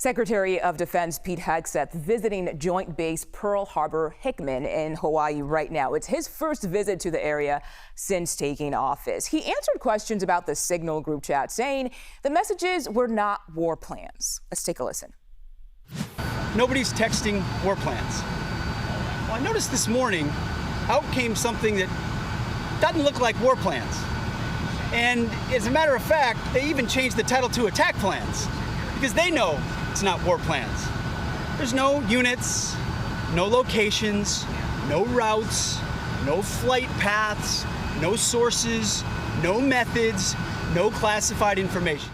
Secretary of Defense Pete Hegseth visiting Joint Base Pearl Harbor-Hickam in Hawaii right now. It's his first visit to the area since taking office. He answered questions about the Signal group chat, saying the messages were not war plans. Let's take a listen. Nobody's texting war plans. Well, I noticed this morning out came something that doesn't look like war plans. And as a matter of fact, they even changed the title to attack plans because they know it's not war plans. There's no units, no locations, no routes, no flight paths, no sources, no methods, no classified information.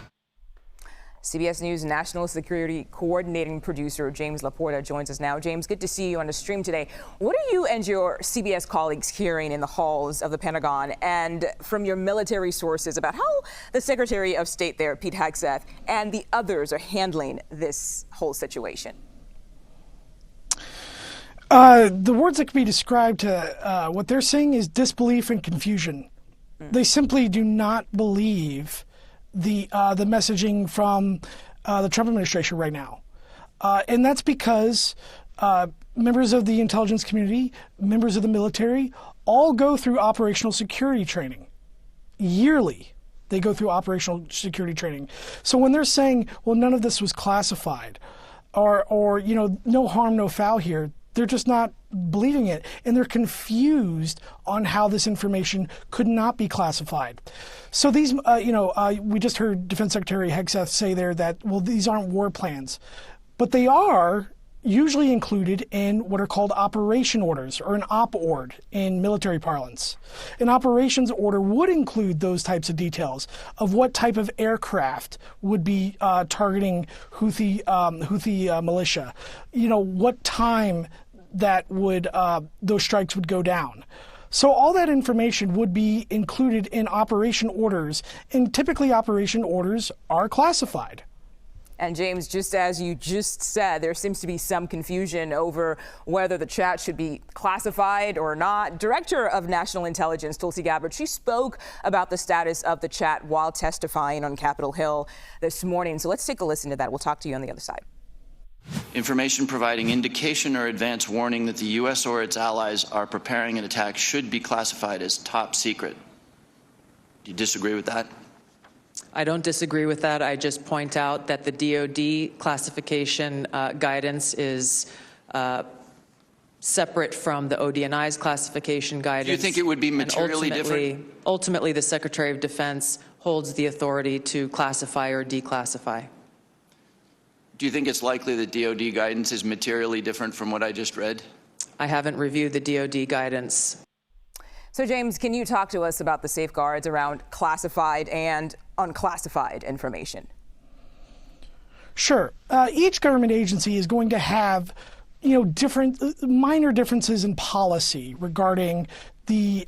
CBS News National Security Coordinating Producer James LaPorta joins us now. James, good to see you on the stream today. What are you and your CBS colleagues hearing in the halls of the Pentagon and from your military sources about how the Secretary of State there, Pete Hegseth, and the others are handling this whole situation? The words that can be described to what they're saying is disbelief and confusion. They simply do not believe the messaging from the Trump administration right now. And that's because members of the intelligence community, members of the military, all go through operational security training. Yearly, they go through operational security training. So when they're saying, well, none of this was classified, or you know, no harm, no foul here, they're just not believing it, and they're confused on how this information could not be classified. So these, we just heard Defense Secretary Hegseth say there that, well, these aren't war plans, but they are usually included in what are called operation orders, or an op-ord in military parlance. An operations order would include those types of details of what type of aircraft would be targeting Houthi militia, what time that would those strikes would go down. So all that information would be included in operation orders, and typically operation orders are classified. And James, just as you just said, there seems to be some confusion over whether the chat should be classified or not. Director of National Intelligence, Tulsi Gabbard, she spoke about the status of the chat while testifying on Capitol Hill this morning. So let's take a listen to that. We'll talk to you on the other side. Information providing indication or advance warning that the U.S. or its allies are preparing an attack should be classified as top secret. Do you disagree with that? I don't disagree with that. I just point out that the DoD classification guidance is separate from the ODNI's classification guidance. Do you think it would be materially different? Ultimately, the Secretary of Defense holds the authority to classify or declassify. Do you think it's likely that DoD guidance is materially different from what I just read? I haven't reviewed the DoD guidance. So, James, can you talk to us about the safeguards around classified and unclassified information? Sure. Each government agency is going to have, different minor differences in policy regarding the,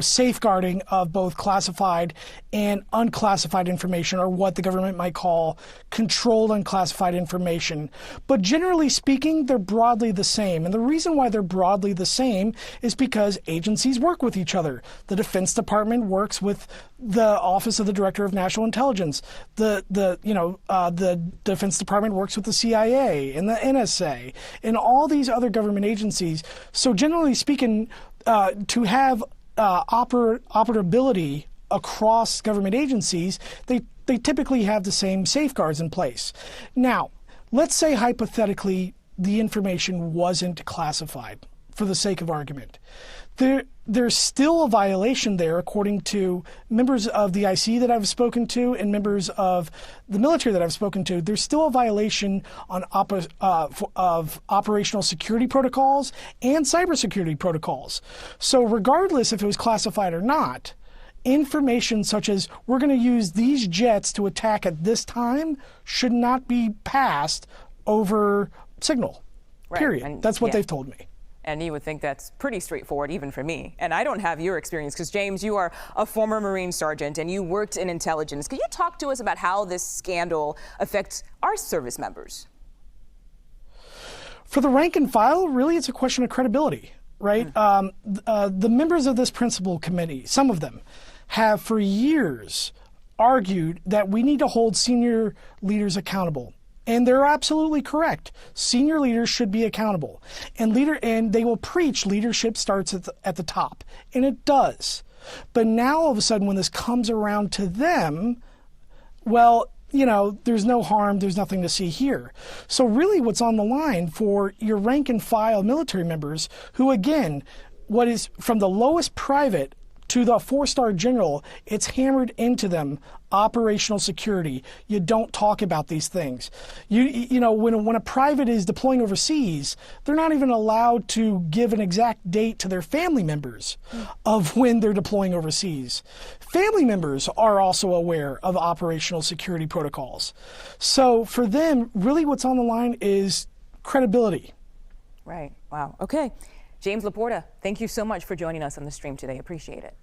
safeguarding of both classified and unclassified information, or what the government might call controlled unclassified information. But generally speaking, they're broadly the same. And the reason why they're broadly the same is because agencies work with each other. The Defense Department works with the Office of the Director of National Intelligence. The Defense Department works with the CIA and the NSA and all these other government agencies. So generally speaking, to have operability across government agencies, they typically have the same safeguards in place. Now, let's say hypothetically the information wasn't classified, for the sake of argument. There's still a violation there, according to members of the IC that I've spoken to and members of the military that I've spoken to. There's still a violation on of operational security protocols and cybersecurity protocols. So regardless if it was classified or not, information such as we're going to use these jets to attack at this time should not be passed over Signal, period. And that's what they've told me. And you would think that's pretty straightforward, even for me. And I don't have your experience, because, James, you are a former Marine sergeant and you worked in intelligence. Could you talk to us about how this scandal affects our service members? For the rank and file, really, it's a question of credibility, right? The members of this principal committee, some of them, have for years argued that we need to hold senior leaders accountable. And they're absolutely correct. Senior leaders should be accountable. And they will preach leadership starts at the top. And it does. But now all of a sudden when this comes around to them, well, there's no harm, there's nothing to see here. So really what's on the line for your rank and file military members who, again, what is from the lowest private to the 4-star general, it's hammered into them, operational security. You don't talk about these things. When a private is deploying overseas, they're not even allowed to give an exact date to their family members of when they're deploying overseas. Family members are also aware of operational security protocols. So for them, really what's on the line is credibility. Right. Wow. Okay. James LaPorta, thank you so much for joining us on the stream today. Appreciate it.